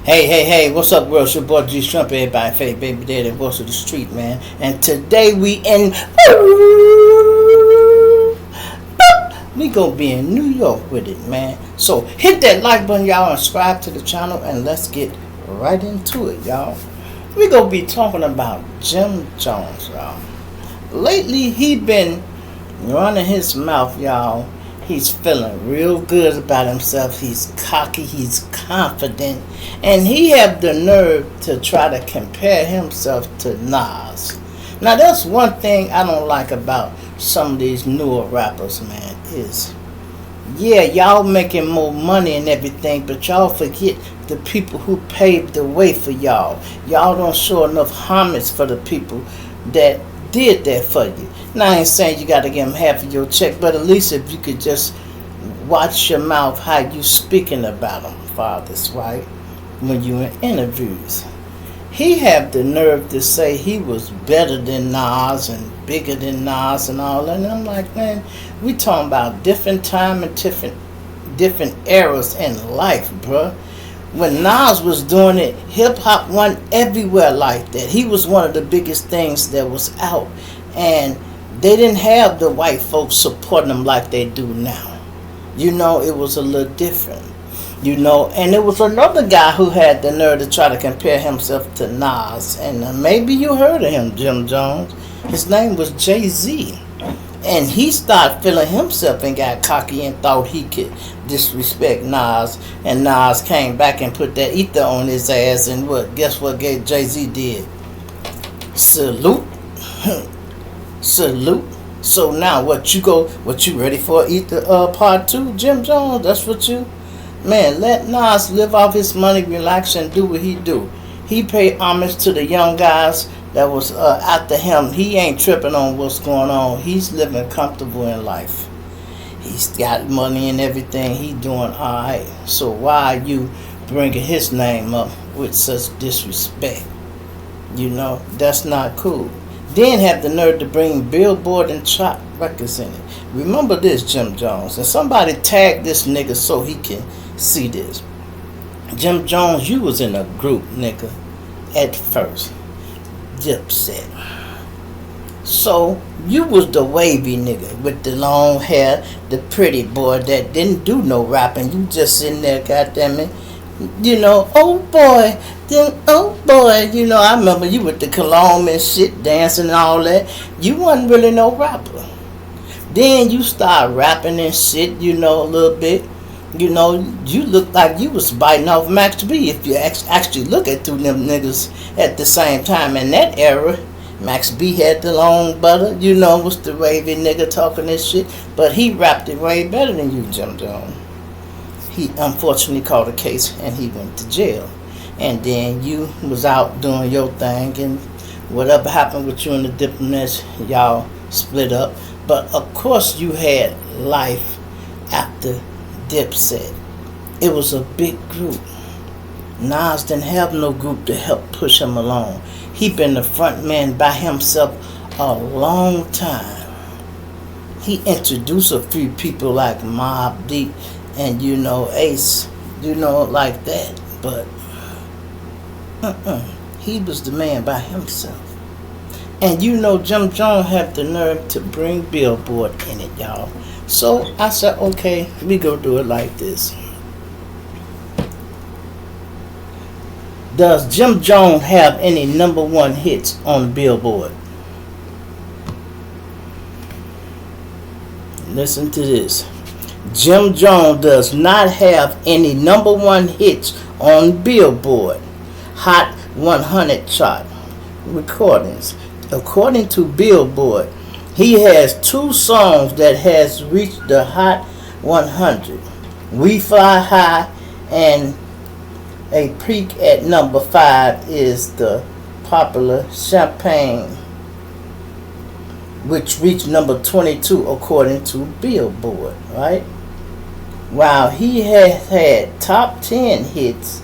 Hey, what's up, world? It's your boy G Shrimp, everybody, fake baby daddy, voice of the street, man. And today we gonna be in New York with it, man. So hit that like button, y'all, and subscribe to the channel, and let's get right into it, y'all. We gonna be talking about Jim Jones, y'all. Lately, he been running his mouth, y'all. He's feeling real good about himself. He's cocky, he's confident, and he have the nerve to try to compare himself to Nas. Now that's one thing I don't like about some of these newer rappers, man, is yeah, y'all making more money and everything, but y'all forget the people who paved the way for y'all. Y'all don't show enough homage for the people that did that for you. Now I ain't saying you gotta give them half of your check, but at least if you could just watch your mouth how you speaking about them, fathers, right? When you in interviews. He had the nerve to say he was better than Nas and bigger than Nas and all that. And I'm like, man, we talking about different time and different eras in life, bruh. When Nas was doing it, hip-hop went everywhere like that. He was one of the biggest things that was out. And they didn't have the white folks supporting them like they do now. You know, it was a little different. You know, and there was another guy who had the nerve to try to compare himself to Nas. And maybe you heard of him, Jim Jones. His name was Jay-Z. And he started feeling himself and got cocky and thought he could disrespect Nas. And Nas came back and put that ether on his ass. And guess what Jay-Z did? Salute. Salute. So now what you ready for ether part 2, Jim Jones? That's what you... Man, let Nas live off his money, relax, and do what he do. He paid homage to the young guys that was after him. He ain't tripping on what's going on. He's living comfortable in life. He's got money and everything. He doing all right. So why are you bringing his name up with such disrespect? You know, that's not cool. Then have the nerve to bring Billboard and Chop Records in it. Remember this, Jim Jones. And somebody tag this nigga so he can see this. Jim Jones, you was in a group, nigga, at first. Dipset. So, you was the wavy nigga with the long hair, the pretty boy that didn't do no rapping. You just sitting there, goddammit. You know, oh boy, you know, I remember you with the cologne and shit, dancing and all that. You wasn't really no rapper. Then you start rapping and shit, you know, a little bit. You know, you look like you was biting off Max B if you actually look at two of them niggas at the same time. In that era, Max B had the long butter, you know, was the wavy nigga talking this shit. But he rapped it way better than you, Jim Jones. He unfortunately caught a case and he went to jail. And then you was out doing your thing, and whatever happened with you and the diplomats, y'all split up. But of course you had life after Dipset. It was a big group. Nas didn't have no group to help push him along. He been the front man by himself a long time. He introduced a few people like Mobb Deep and, you know, Ace, you know, like that. But he was the man by himself. And you know, Jim Jones had the nerve to bring Billboard in it, y'all. So I said, okay, we go do it like this. Does Jim Jones have any #1 hits on Billboard? Listen to this. Jim Jones does not have any #1 hits on Billboard Hot 100 chart recordings. According to Billboard, he has 2 songs that has reached the Hot 100. We Fly High and a peak at #5 is the popular Champagne, which reached #22 according to Billboard, right? While he has had top 10 hits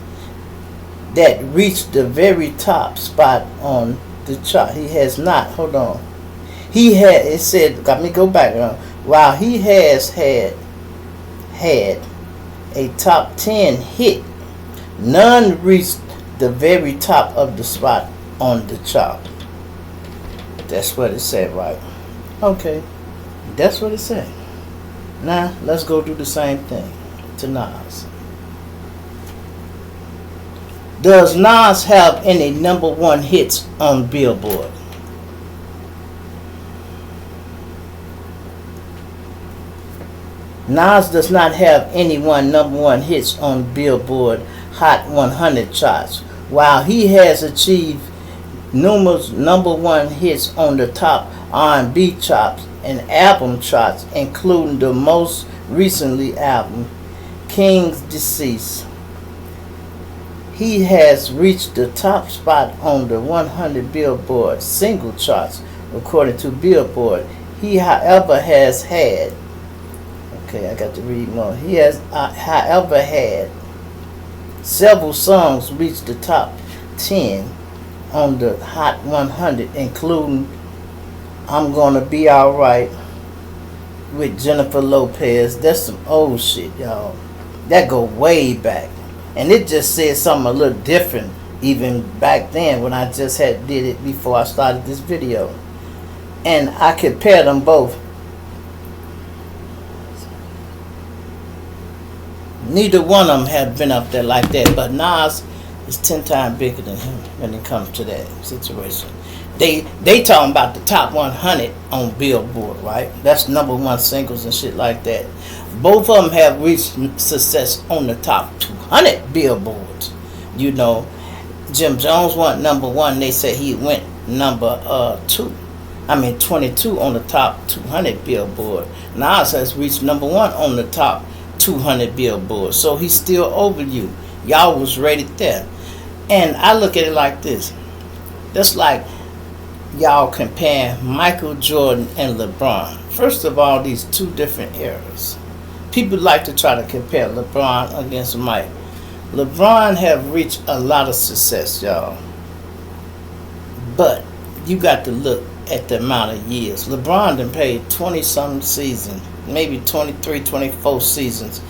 that reached the very top spot on the chart. He has not, hold on. He had, it said, let me go back. While he has had a top 10 hit None reached the very top of the spot on the chart. That's what it said, right? Okay, that's what it said. Now, let's go do the same thing to Nas. Does Nas have any number one hits on Billboard? Nas does not have any number one hits on Billboard Hot 100 charts, while he has achieved numerous number one hits on the top R&B charts and album charts, including the most recently album, King's Deceased. He has reached the top spot on the 100 Billboard single charts, according to Billboard. He, however, has had I got to read more. He has, however, had several songs reach the top 10 on the Hot 100, including I'm Gonna Be Alright with Jennifer Lopez. That's some old shit, y'all. That go way back. And it just said something a little different even back then when I just did it before I started this video. And I compared them both. Neither one of them have been up there like that, but Nas is 10 times bigger than him when it comes to that situation. They talking about the top 100 on Billboard, right? That's number one singles and shit like that. Both of them have reached success on the top 200 Billboards. You know, Jim Jones went number one. They said he went number 22 on the top 200 Billboard. Nas has reached number one on the top 200 Billboard, so he's still over you. Y'all was rated there. And I look at it like this. That's like y'all comparing Michael Jordan and LeBron. First of all, these two different eras. People like to try to compare LeBron against Mike. LeBron have reached a lot of success, y'all. But you got to look at the amount of years. LeBron done played 20-something seasons, maybe 23, 24 seasons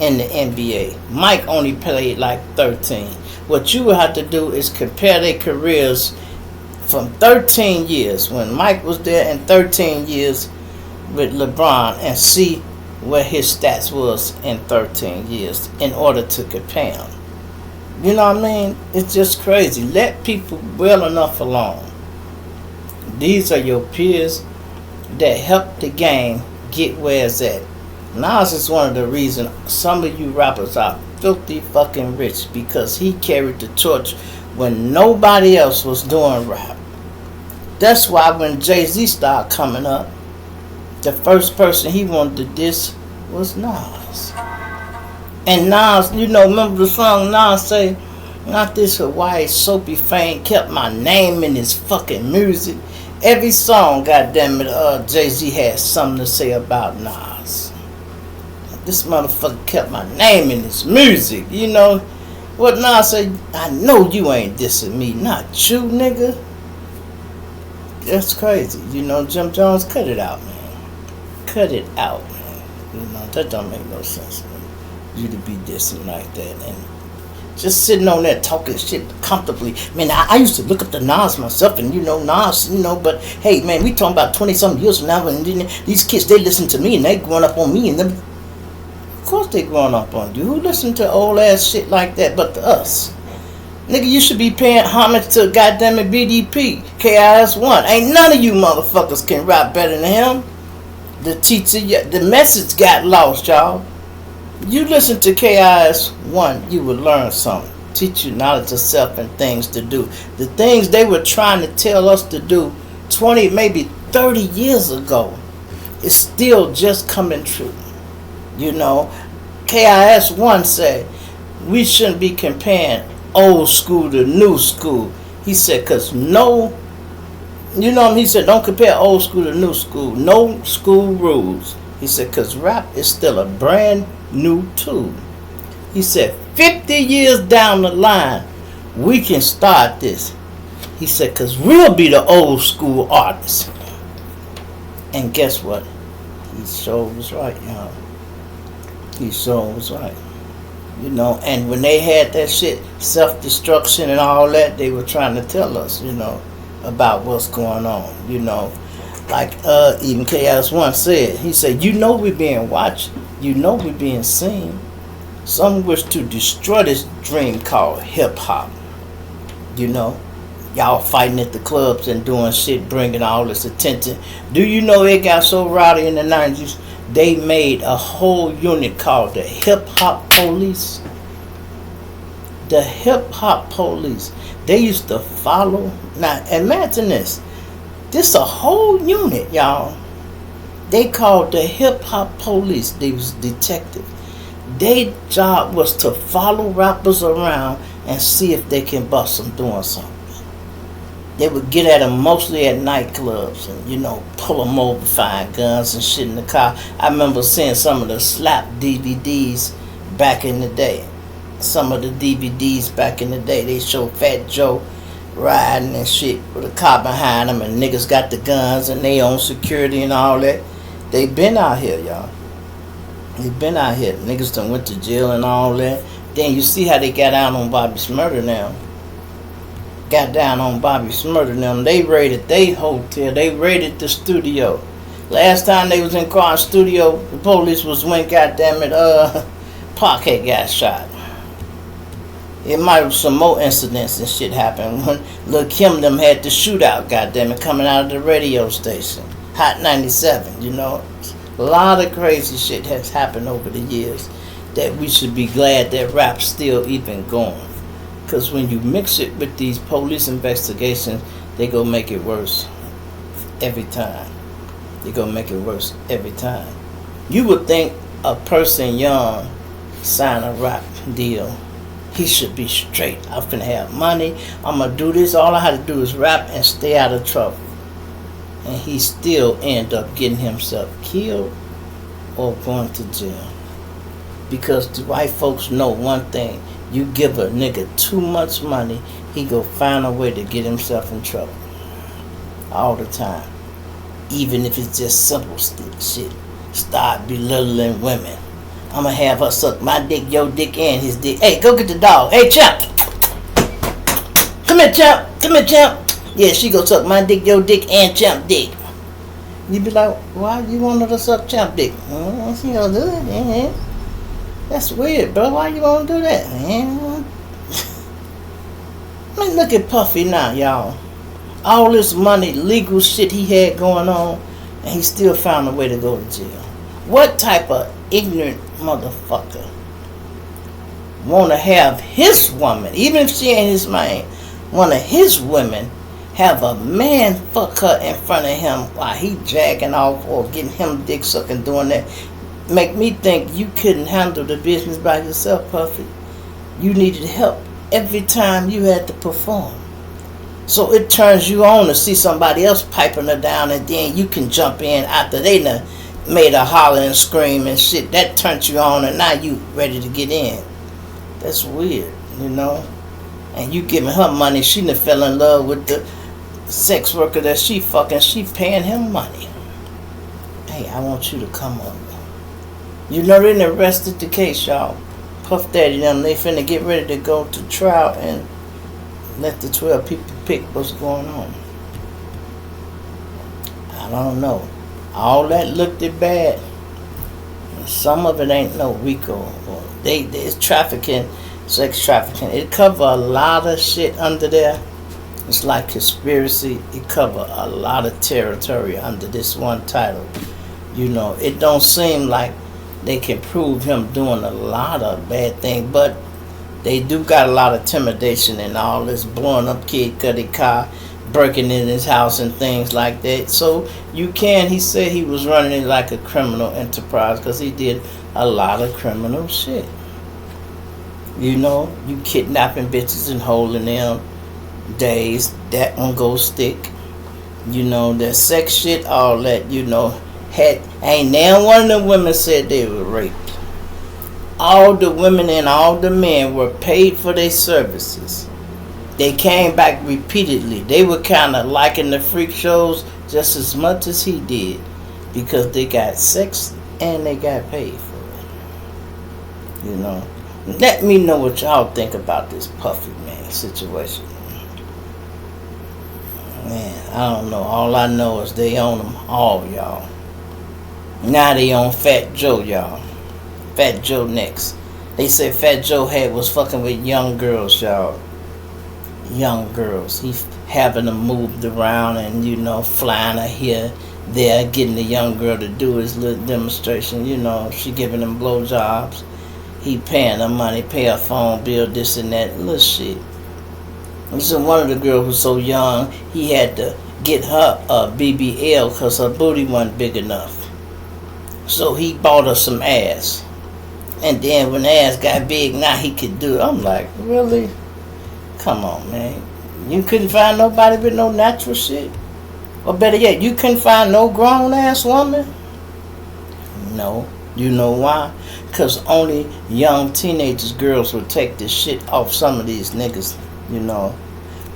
in the NBA. Mike only played like 13. What you would have to do is compare their careers from 13 years, when Mike was there, and 13 years with LeBron, and see what his stats was in 13 years in order to compare them. You know what I mean? It's just crazy. Let people well enough alone. These are your peers that help the game get where it's at. Nas is one of the reasons some of you rappers are filthy fucking rich, because he carried the torch when nobody else was doing rap. That's why when Jay-Z started coming up, the first person he wanted to diss was Nas. And Nas, you know, remember the song Nas say, not this Hawaii soapy fame kept my name in his fucking music. Every song, goddammit, Jay-Z had something to say about Nas. This motherfucker kept my name in his music, you know. What Nas said, I know you ain't dissing me, not you, nigga. That's crazy. You know, Jim Jones, cut it out, man. Cut it out, man. You know, that don't make no sense, man. You to be dissing like that and just sitting on there talking shit comfortably. Man, I used to look up to Nas myself, and you know, Nas, you know, but hey, man, we talking about 20-something years from now, and these kids, they listen to me, and they growing up on me, and them. Of course they growing up on you. Who listen to old ass shit like that but to us? Nigga, you should be paying homage to goddammit BDP, KIS-1. Ain't none of you motherfuckers can rap better than him. The message got lost, y'all. You listen to KIS-1, you will learn something. Teach you knowledge of self and things to do. The things they were trying to tell us to do 20, maybe 30 years ago is still just coming true. You know, KIS-1 said we shouldn't be comparing old school to new school. He said, because no, you know, he said, don't compare old school to new school. No school rules. He said, because rap is still a brand new tool. He said, 50 years down the line, we can start this. He said, because we'll be the old school artists. And guess what? He sure was right, y'all. He sure was right. You know, and when they had that shit, self-destruction and all that, they were trying to tell us, you know, about what's going on, you know. Like even Chaos One said, he said, you know we're being watched, you know we're being seen. Some wish to destroy this dream called hip-hop, you know. Y'all fighting at the clubs and doing shit, bringing all this attention. Do you know it got so rowdy in the 90s? They made a whole unit called the Hip Hop Police. The Hip Hop Police. They used to follow. Now imagine this. This a whole unit, y'all. They called the Hip Hop Police. They was detectives. Their job was to follow rappers around and see if they can bust them doing something. They would get at them mostly at nightclubs and, you know, pull them over, find guns and shit in the car. I remember seeing some of the slap DVDs back in the day. Some of the DVDs back in the day, they show Fat Joe riding and shit with a car behind them, and niggas got the guns and they own security and all that. They been out here, y'all. They been out here. Niggas done went to jail and all that. Then you see how they got out on Bobby's murder now. Got down on Bobby's murder now. They raided their hotel. They raided the studio. Last time they was in Car's studio, the police was when, goddammit, Parquet got shot. It might have some more incidents and shit happened when Lil' Kim them had the shootout, goddammit, coming out of the radio station. Hot 97, you know. A lot of crazy shit has happened over the years that we should be glad that rap's still even going. Because when you mix it with these police investigations, they go make it worse every time. They go make it worse every time. You would think a person young sign a rap deal. He should be straight. I'm finna have money. I'm gonna do this. All I have to do is rap and stay out of trouble. And he still end up getting himself killed or going to jail. Because the white folks know one thing. You give a nigga too much money, he go find a way to get himself in trouble. All the time. Even if it's just simple shit. Start belittling women. I'ma have her suck my dick, your dick, and his dick. Hey, go get the dog. Hey, Champ. Come here, Champ. Come here, Champ. Yeah, she go suck my dick, your dick, and Champ dick. You be like, why you want her to suck Champ dick? She gonna do it, man. That's weird, bro. Why you want to do that, man? I mean, look at Puffy now, y'all. All this money, legal shit he had going on, and he still found a way to go to jail. What type of ignorant motherfucker want to have his woman, even if she ain't his man, one of his women have a man fuck her in front of him while he jagging off or getting him dick sucking doing that? Make me think you couldn't handle the business by yourself, Puffy. You needed help every time you had to perform. So it turns you on to see somebody else piping her down, and then you can jump in after they done made her holler and scream and shit. That turns you on, and now you ready to get in. That's weird, you know. And you giving her money, she done fell in love with the sex worker that she fucking, she paying him money. Hey, I want you to come over. You know they done arrested the case, y'all. Puff Daddy them, they finna get ready to go to trial and let the 12 people pick what's going on. I don't know. All that looked it bad. Some of it ain't no RICO. It's trafficking, sex trafficking. It cover a lot of shit under there. It's like conspiracy. It cover a lot of territory under this one title. You know, it don't seem like they can prove him doing a lot of bad things, but they do got a lot of intimidation and all this, blowing up Kid Cudi car, breaking in his house and things like that. So you can, he said he was running it like a criminal enterprise because he did a lot of criminal shit. You know, you kidnapping bitches and holding them days, that one goes stick. You know, that sex shit, all that, you know, ain't now one of the women said they were raped. All the women and all the men were paid for their services. They came back repeatedly. They were kind of liking the freak shows just as much as he did because they got sex and they got paid for it. You know, Let me know what y'all think about this Puffy, man, situation. Man, I don't know. All I know is they own them all, y'all. Now they on Fat Joe, y'all. Fat Joe next. They said Fat Joe was fucking with young girls, y'all. Young girls. He having them moved around and, flying her here, there, getting the young girl to do his little demonstration. She giving him blowjobs. He paying her money, pay her phone bill, this and that, little shit. And so one of the girls was so young, he had to get her a BBL because her booty wasn't big enough. So he bought her some ass. And then when the ass got big, now he could do it. I'm like, really? Come on, man. You couldn't find nobody with no natural shit? Or better yet, you couldn't find no grown-ass woman? No. You know why? Because only young teenagers, girls will take this shit off some of these niggas.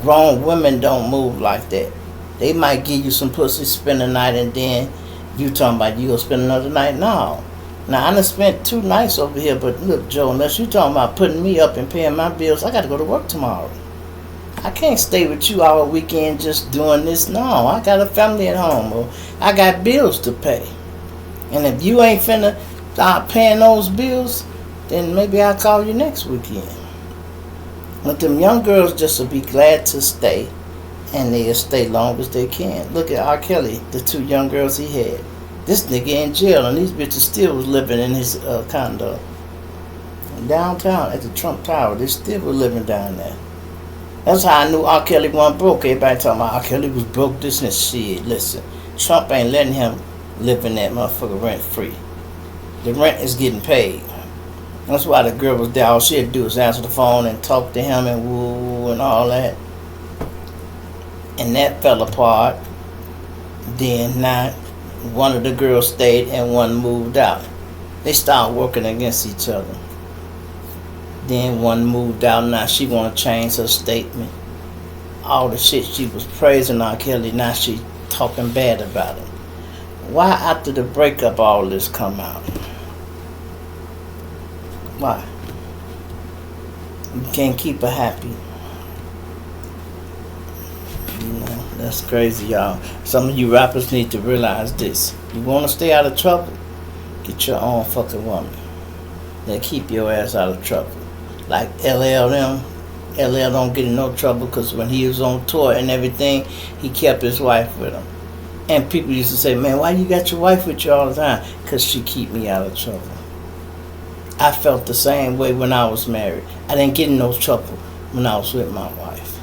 Grown women don't move like that. They might give you some pussy, spend a night, and then you talking about you gonna spend another night? No. Now, I done spent 2 nights over here, but look, Joe, unless you talking about putting me up and paying my bills, I got to go to work tomorrow. I can't stay with you all weekend just doing this. No, I got a family at home, or I got bills to pay. And if you ain't finna start paying those bills, then maybe I'll call you next weekend. But them young girls just will be glad to stay, and they'll stay long as they can. Look at R. Kelly, the 2 young girls he had. This nigga in jail, and these bitches still was living in his condo. Downtown at the Trump Tower, they still were living down there. That's how I knew R. Kelly wasn't broke. Everybody talking about R. Kelly was broke, this and shit. Listen, Trump ain't letting him live in that motherfucker rent free. The rent is getting paid. That's why the girl was there. All she had to do was answer the phone and talk to him and woo and all that. And that fell apart. Then now one of the girls stayed and one moved out. They started working against each other. Then one moved out. Now she want to change her statement. All the shit she was praising R. Kelly, now she talking bad about him. Why after the breakup all this come out? Why? You can't keep her happy. That's crazy, y'all. Some of you rappers need to realize this. You want to stay out of trouble? Get your own fucking woman. Then keep your ass out of trouble. Like LL them. LL don't get in no trouble because when he was on tour and everything, he kept his wife with him. And people used to say, man, why you got your wife with you all the time? Because she keep me out of trouble. I felt the same way when I was married. I didn't get in no trouble when I was with my wife.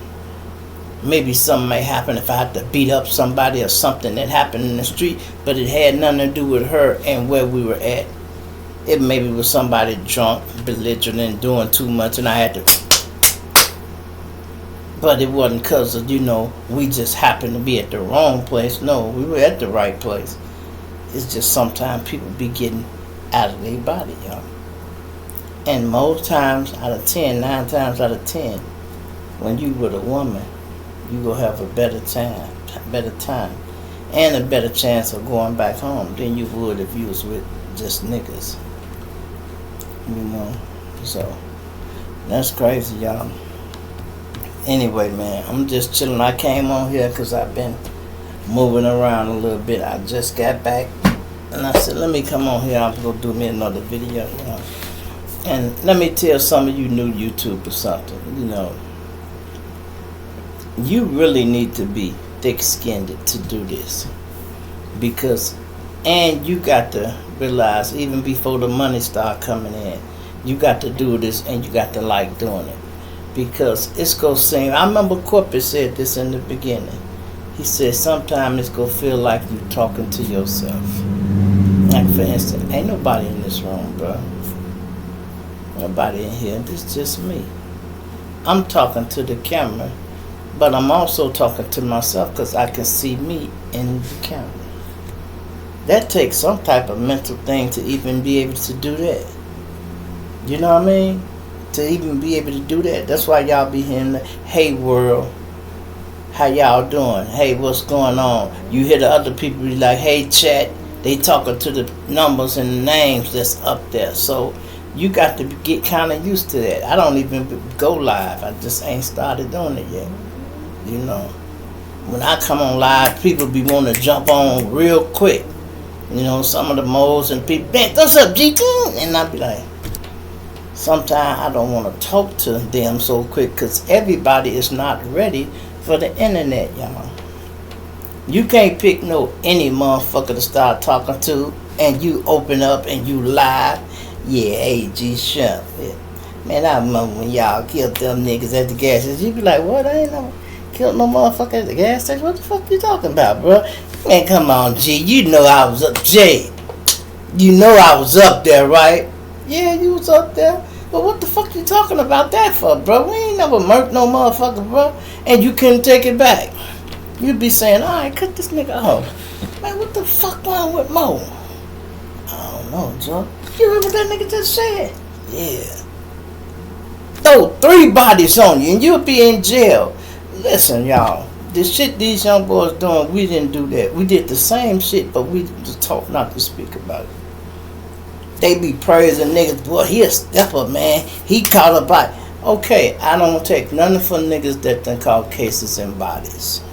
Maybe something may happen if I had to beat up somebody or something that happened in the street, but it had nothing to do with her and where we were at. It maybe was somebody drunk, belligerent, and doing too much, and I had to. But it wasn't because of, we just happened to be at the wrong place. No, we were at the right place. It's just sometimes people be getting out of their body, y'all. And most times out of 10, 9 times out of 10, when you with a woman, you gonna have a better time, and a better chance of going back home than you would if you was with just niggas. So that's crazy, y'all. Anyway, man, I'm just chilling. I came on here because I've been moving around a little bit. I just got back, and I said, let me come on here. I'm gonna do me another video, And let me tell some of you new YouTubers something, You really need to be thick-skinned to do this. And you got to realize, even before the money start coming in, you got to do this and you got to like doing it. Because it's going to seem, I remember Corporate said this in the beginning. He said, sometimes it's going to feel like you're talking to yourself. Like, for instance, ain't nobody in this room, bro. Nobody in here. This is just me. I'm talking to the camera, but I'm also talking to myself because I can see me in the camera. That takes some type of mental thing to even be able to do that. You know what I mean? To even be able to do that. That's why y'all be hearing the, hey world, how y'all doing? Hey, what's going on? You hear the other people be like, hey chat. They talking to the numbers and the names that's up there. So You got to get kind of used to that. I don't even go live. I just ain't started doing it yet. You know, when I come on live, people be wanting to jump on real quick. You know, some of the moles and people, man, what's up, G? And I be like, sometimes I don't want to talk to them so quick because everybody is not ready for the internet, y'all. You can't pick any motherfucker to start talking to and you open up and you live. Yeah, hey, G Shump. Yeah. Man, I remember when y'all killed them niggas at the gas station. You be like, what? I ain't never killed no motherfucker at the gas station. What the fuck you talking about, bro? Man, come on, G. You know I was up, Jay. You know I was up there, right? Yeah, you was up there. But what the fuck you talking about that for, bro? We ain't never murked no motherfucker, bro. And you couldn't take it back. You'd be saying, alright, cut this nigga off. Man, what the fuck wrong with Mo? I don't know, Joe. You remember what that nigga just said? Yeah. Throw 3 bodies on you and you'll be in jail. Listen, y'all. The shit these young boys doing, we didn't do that. We did the same shit, but we just talk not to speak about it. They be praising niggas, boy, he a stepper, man. He caught a body. Okay, I don't take nothing for niggas that done caught cases and bodies.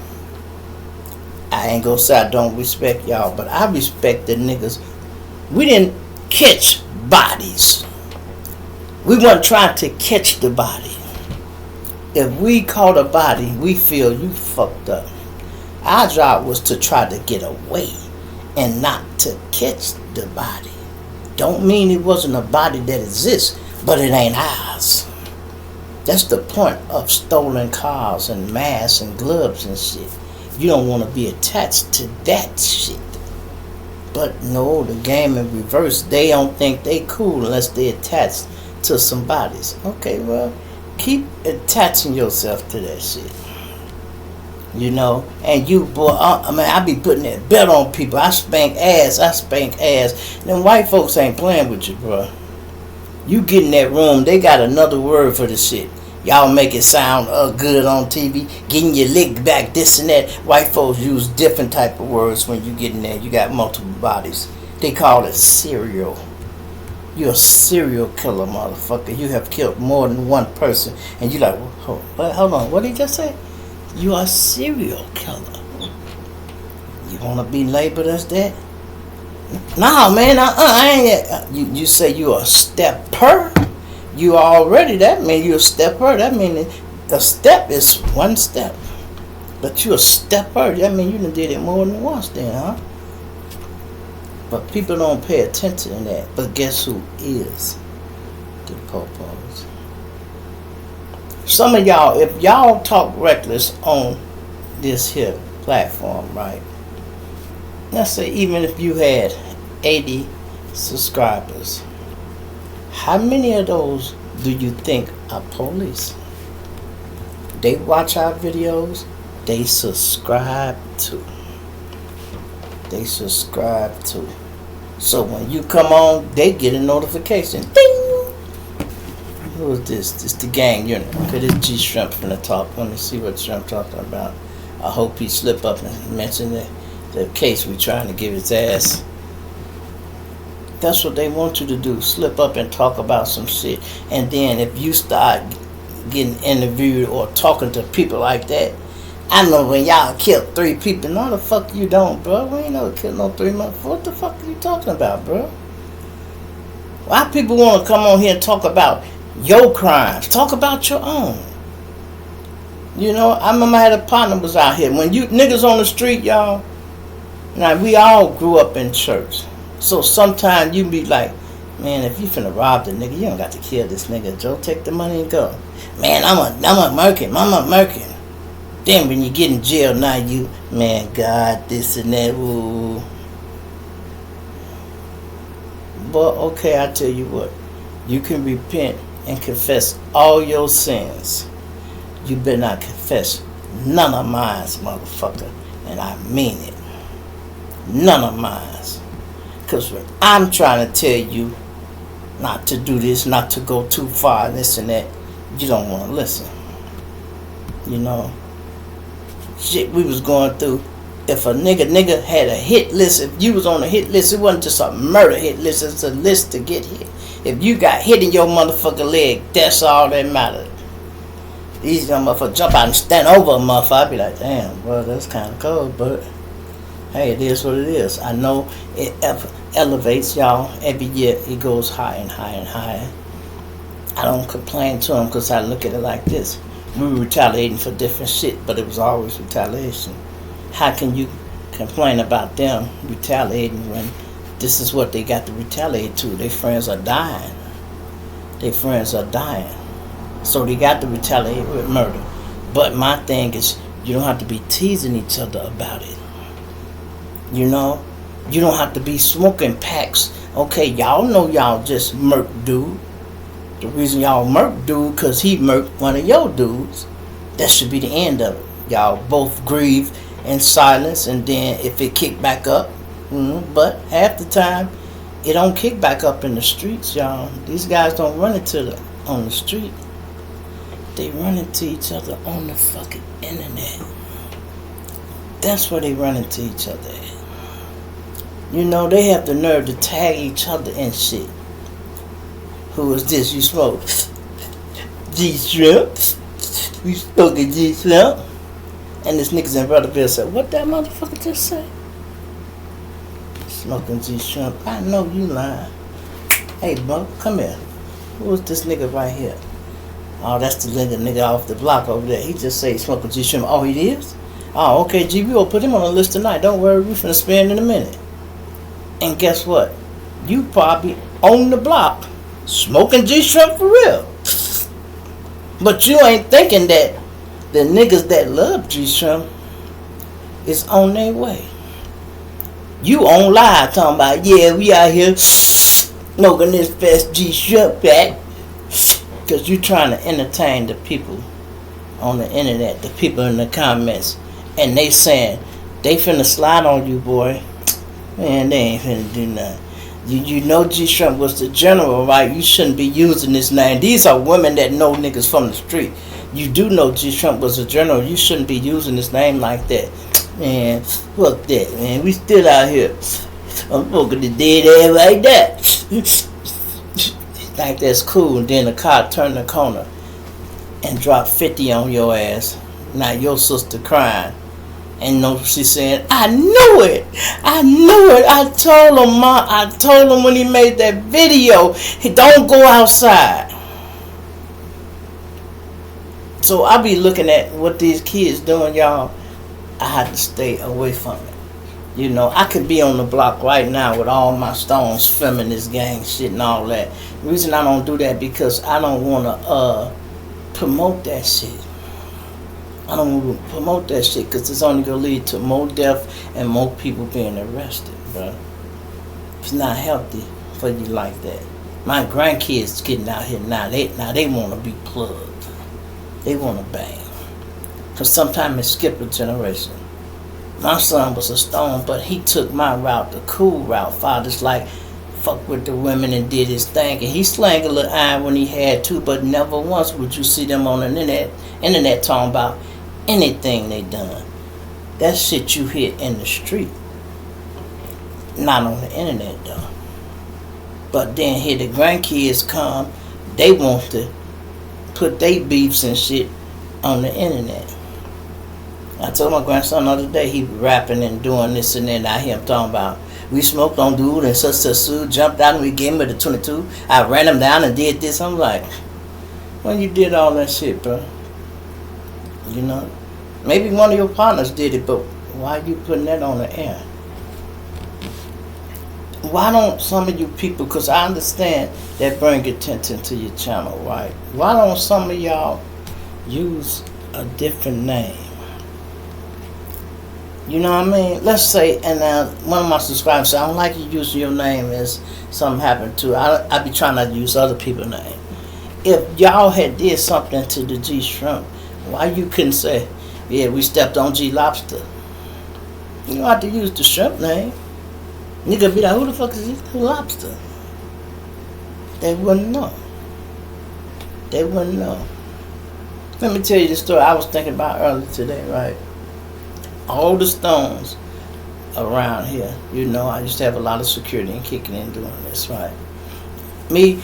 I ain't gonna say I don't respect y'all, but I respect the niggas. We didn't catch bodies. We weren't trying to catch the body. If we caught a body, we feel you fucked up. Our job was to try to get away and not to catch the body. Don't mean it wasn't a body that exists, but it ain't ours. That's the point of stolen cars and masks and gloves and shit. You don't want to be attached to that shit. But no, the game in reverse, they don't think they cool unless they attached to some bodies. Okay, well, keep attaching yourself to that shit. You know, and you, boy, I be putting that bet on people. I spank ass. Them white folks ain't playing with you, bro. You get in that room, they got another word for the shit. Y'all make it sound good on TV, getting your lick back, this and that. White folks use different type of words when you get in there. You got multiple bodies. They call it serial. You're a serial killer, motherfucker. You have killed more than one person. And you like, hold on, what did he just say? You are a serial killer. You want to be labeled as that? Nah, man, I ain't. You say you a stepper? You already, that mean you a stepper. That mean the step is one step. But you a stepper, that mean you done did it more than once then, huh? But people don't pay attention to that. But guess who is the popos? Some of y'all, if y'all talk reckless on this here platform, right? Let's say even if you had 80 subscribers, how many of those do you think are police? They watch our videos, they subscribe to. So when you come on, they get a notification. Ding! Who is this? This the gang unit. Okay, this G Shump from the top. Let me see what Shump talking about. I hope he slip up and mention the case we trying to give his ass. That's what they want you to do. Slip up and talk about some shit. And then if you start getting interviewed or talking to people like that, I know when y'all killed 3 people. No, the fuck you don't, bro. We ain't never killed no 3 months. What the fuck are you talking about, bro? Why people want to come on here and talk about your crimes? Talk about your own. You know, I remember I had a partner was out here. When you niggas on the street, y'all, now we all grew up in church. So sometimes you be like, man, if you finna rob the nigga, you don't got to kill this nigga, Joe. Take the money and go. Man, I'm a Merkin. Then when you get in jail, now you, man, God, this and that, ooh. But okay, I tell you what, you can repent and confess all your sins. You better not confess none of mine, motherfucker. And I mean it. None of mine. Because when I'm trying to tell you not to do this, not to go too far, this and that, you don't want to listen. You know? Shit we was going through. If a nigga had a hit list, if you was on a hit list, it wasn't just a murder hit list, it's a list to get hit. If you got hit in your motherfucking leg, that's all that matters. These young motherfuckers jump out and stand over a motherfucker. I be like, damn, bro, that's kind of cold, but hey, it is what it is. I know it elevates y'all every year. It goes higher and higher and higher. I don't complain to them because I look at it like this. We were retaliating for different shit, but it was always retaliation. How can you complain about them retaliating when this is what they got to retaliate to? Their friends are dying. Their friends are dying. So they got to retaliate with murder. But my thing is, you don't have to be teasing each other about it. You know? You don't have to be smoking packs. Okay, y'all know y'all just murked dude. The reason y'all murked dude, because he murked one of your dudes. That should be the end of it. Y'all both grieve in silence, and then if it kick back up, but half the time, it don't kick back up in the streets, y'all. These guys don't run into on the street. They run into each other on the fucking internet. That's where they run into each other at. You know, they have the nerve to tag each other and shit. Who is this? You smoke G-Shrimp? You smoking G-Shrimp? And this niggas in Brotherville said, what that motherfucker just say? Smoking G-Shrimp. I know you lying. Hey, bro, come here. Who is this nigga right here? Oh, that's the nigga off the block over there. He just say smoking G-Shrimp. Oh, he is? Oh, okay, G, we will put him on the list tonight. Don't worry, we finna spend in a minute. And guess what? You probably on the block smoking G-Shrimp for real. But you ain't thinking that the niggas that love G-Shrimp is on their way. You on live talking about, yeah, we out here smoking this best G-Shrimp pack. Because you trying to entertain the people on the internet, the people in the comments. And they saying, they finna slide on you, boy. Man, they ain't finna do nothing. You know G-Shrimp was the general, right? You shouldn't be using this name. These are women that know niggas from the street. You do know G-Shrimp was a general. You shouldn't be using this name like that. Man, fuck that, man. We still out here. I'm fucking the dead ass like that. Like that's cool. And then the car turned the corner and dropped 50 on your ass. Now your sister crying. And no, she's saying, I knew it. I knew it. I told him, Ma. I told him when he made that video, he don't go outside. So I be looking at what these kids doing, y'all. I had to stay away from it. You know, I could be on the block right now with all my stones, feminist gang shit and all that. The reason I don't do that because I don't want to promote that shit. I don't want to promote that shit because it's only going to lead to more death and more people being arrested, bro. It's not healthy for you like that. My grandkids getting out here now. They want to be plugged. They want to bang. Because sometimes it skip a generation. My son was a stone, but he took my route, the cool route. Father's like, fuck with the women and did his thing. And he slanged a little iron when he had to, but never once would you see them on the internet talking about anything they done. That shit you hit in the street. Not on the internet, though. But then here the grandkids come, they want to put their beefs and shit on the internet. I told my grandson the other day, he rapping and doing this and that. I hear him talking about, we smoked on dude and such, jumped out and we gave him the 22. I ran him down and did this. I'm like, when you did all that shit, bro? You know? Maybe one of your partners did it, but why are you putting that on the air? Why don't some of you people, because I understand that bring attention to your channel, right? Why don't some of y'all use a different name? You know what I mean? Let's say, and one of my subscribers said, I don't like you using your name as something happened to. I be trying not to use other people's name. If y'all had did something to the G-Shrimp, why you couldn't say, yeah, we stepped on G-Lobster? You don't have to use the shrimp name. Nigga be like, who the fuck is this Lobster? They wouldn't know. They wouldn't know. Let me tell you the story I was thinking about earlier today, right? All the stones around here, you know, I used to have a lot of security and kicking and doing this, right? Me,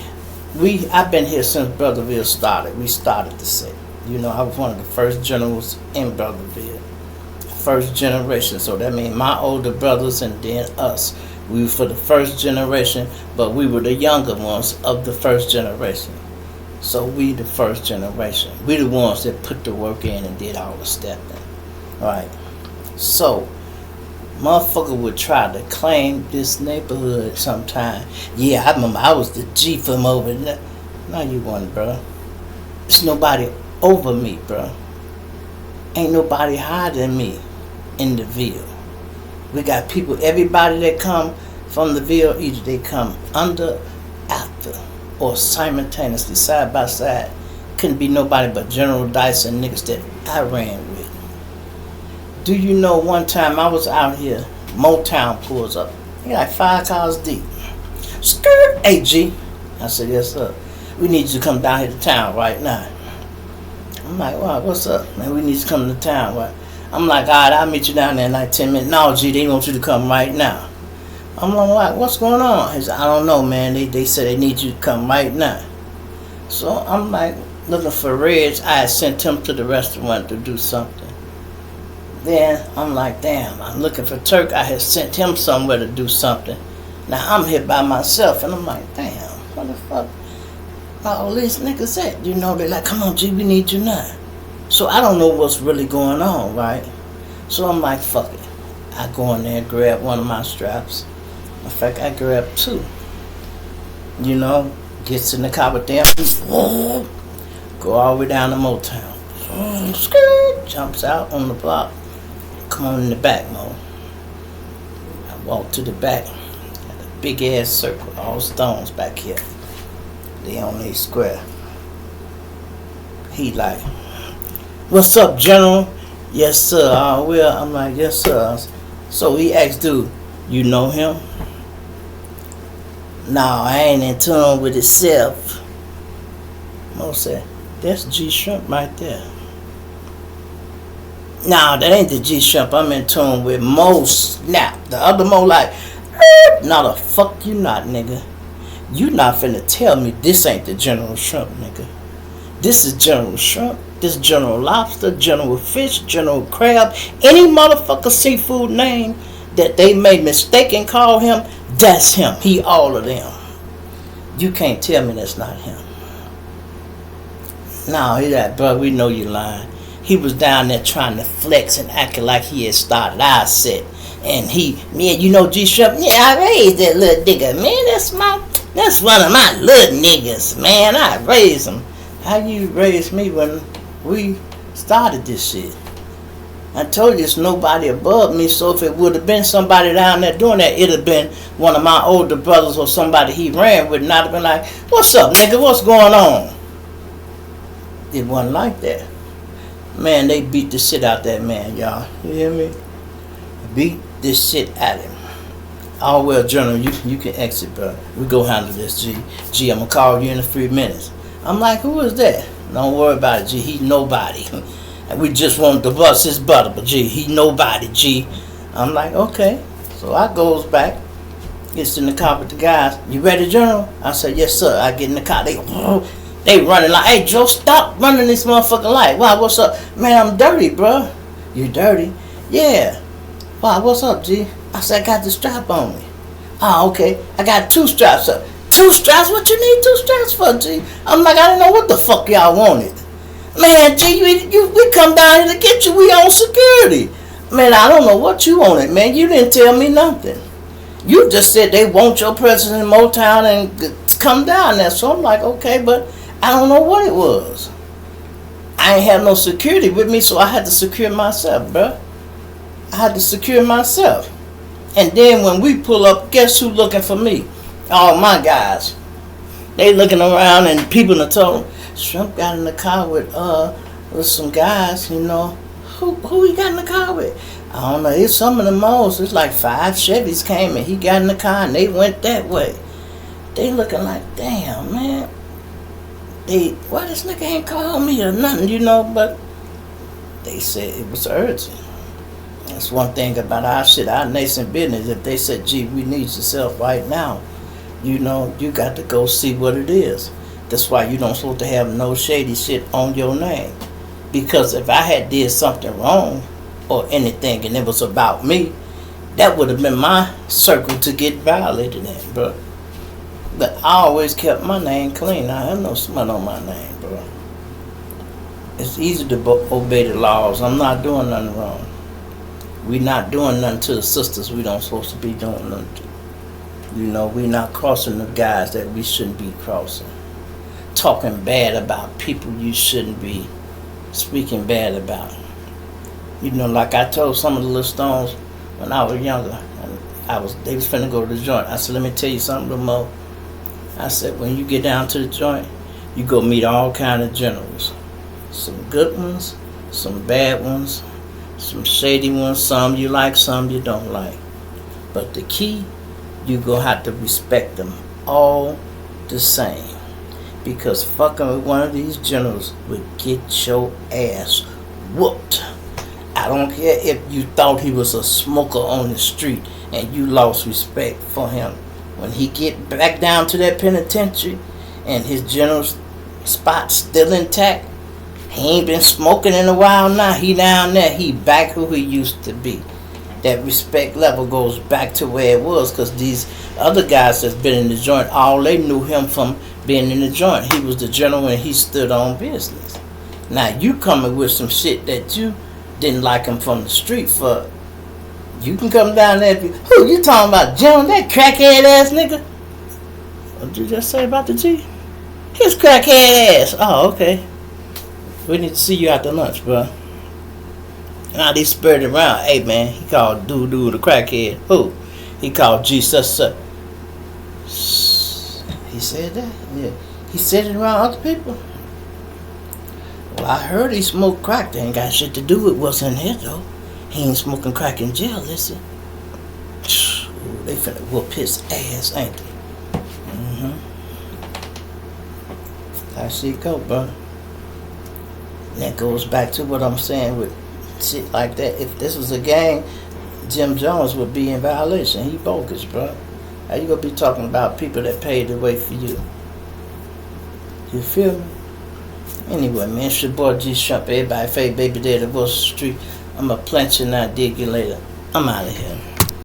I've been here since Brotherville started. We started the set. You know, I was one of the first generals in Brotherville. First generation. So that means my older brothers and then us. We were for the first generation, but we were the younger ones of the first generation. So we the first generation. We the ones that put the work in and did all the stepping. Right. So motherfucker would try to claim this neighborhood sometime. Yeah, I remember I was the G from over there. No, you wasn't, bro. There's nobody over me, bro. Ain't nobody higher than me in the Ville. We got people, everybody that come from the Ville, either they come under, after, or simultaneously, side by side. Couldn't be nobody but General Dice and niggas that I ran with. Do you know one time I was out here, Motown pulls up. He like 5 cars deep. Skirt, hey G. I said, yes sir. We need you to come down here to town right now. I'm like, wow, what's up? Man, we need to come to town, right? I'm like, all right, I'll meet you down there in like 10 minutes. No, G, they want you to come right now. I'm like, what's going on? He said, I don't know, man. They said they need you to come right now. So I'm like, looking for Reg. I had sent him to the restaurant to do something. Then I'm like, damn, I'm looking for Turk. I had sent him somewhere to do something. Now I'm here by myself, and I'm like, damn, what the fuck? All these niggas at? You know, they're like, come on, G, we need you now. So I don't know what's really going on, right? So I'm like, fuck it. I go in there and grab one of my straps. In fact, I grabbed 2. You know, gets in the car with them. Go all the way down to Motown. Jumps out on the block. Come on in the back, Mo. I walk to the back. Got a big ass circle, all stones back here. They on a square. He like, what's up, General? Yes, sir. Well, I'm like, yes, sir. So he asked, dude, you know him? No, I ain't in tune with itself. Mo said, that's G Shrimp right there. Nah, that ain't the G Shrimp. I'm in tune with Mo Snap. The other Mo like, no the fuck you not, nigga. You not finna tell me this ain't the General Shrimp, nigga. This is General Shrimp. This General Lobster, General Fish, General Crab. Any motherfucker seafood name that they may mistaken call him, that's him. He all of them. You can't tell me that's not him. No, he like, bro, we know you lying. He was down there trying to flex and acting like he had started our set. And man, you know G Shrimp? Yeah, I raised that little nigga, man. That's one of my little niggas, man. I raised him. How you raised me when we started this shit? I told you it's nobody above me, so if it would have been somebody down there doing that, it'd have been one of my older brothers or somebody he ran with, and I'd have been like, what's up, nigga? What's going on? It wasn't like that. Man, they beat the shit out that man, y'all. You hear me? Beat this shit at him. Oh, well, General, you can exit, bro. We go handle this, G. G, I'm going to call you in a few minutes. I'm like, who is that? Don't worry about it, G. He nobody. And we just want to bust his butter, but G, he nobody, G. I'm like, okay. So I goes back, gets in the car with the guys. You ready, General? I said, yes, sir. I get in the car. They running like, hey, Joe, stop running this motherfucking light. Wow, what's up? Man, I'm dirty, bro. You dirty? Yeah. Wow, what's up, G? I said, I got the strap on me. Oh, okay. I got 2 straps up. 2 straps? What you need 2 straps for, G? I'm like, I didn't know what the fuck y'all wanted. Man, G, we come down here to get you. We on security. Man, I don't know what you wanted, man. You didn't tell me nothing. You just said they want your presence in Motown and come down there. So I'm like, okay, but I don't know what it was. I ain't have no security with me, so I had to secure myself, bro. I had to secure myself. And then when we pull up, guess who looking for me? All my guys. They looking around and people done told them, Shrimp got in the car with some guys, you know. Who he got in the car with? I don't know. It's some of the most. It's like 5 Chevys came and he got in the car and they went that way. They looking like, damn, man. Why this nigga ain't called me or nothing, you know, but they said it was urgent. That's one thing about our shit, our nascent business. If they said, gee, we need yourself right now, you know, you got to go see what it is. That's why you don't supposed to have no shady shit on your name. Because if I had did something wrong or anything and it was about me, that would have been my circle to get violated in, bro. But I always kept my name clean. I have no smut on my name, bro. It's easy to obey the laws. I'm not doing nothing wrong. We not doing nothing to the sisters we don't supposed to be doing nothing to. You know, we not crossing the guys that we shouldn't be crossing. Talking bad about people you shouldn't be speaking bad about. You know, like I told some of the little stones when I was younger, they was finna go to the joint. I said, let me tell you something, Mo. I said, when you get down to the joint, you go meet all kind of generals. Some good ones, some bad ones, some shady ones, some you like, some you don't like. But the key, you gonna have to respect them all the same. Because fucking with one of these generals would get your ass whooped. I don't care if you thought he was a smoker on the street and you lost respect for him. When he get back down to that penitentiary and his general spot still intact, he ain't been smoking in a while now. He down there. He back who he used to be. That respect level goes back to where it was, because these other guys that's been in the joint, all they knew him from being in the joint. He was the general and he stood on business. Now you coming with some shit that you didn't like him from the street for. You can come down there. Who you talking about, General? That crackhead ass nigga? What did you just say about the G? His crackhead ass. Oh, okay. We need to see you after lunch, bro. Now they spread it around. Hey, man, he called Doo the crackhead. Who? He called Jesus. He said that? Yeah. He said it around other people. Well, I heard he smoked crack. They ain't got shit to do with what's in here, though. He ain't smoking crack in jail, listen. Ooh, they finna whoop his ass, ain't they? I see it go, bro. That goes back to what I'm saying with shit like that. If this was a gang, Jim Jones would be in violation. He bogus, bro. How you gonna be talking about people that paid the way for you? You feel me? Anyway, man, it's your boy G Shump. Everybody fake baby daddy Wilson Street. I'm gonna plant you and I'll dig you later. I'm out of here.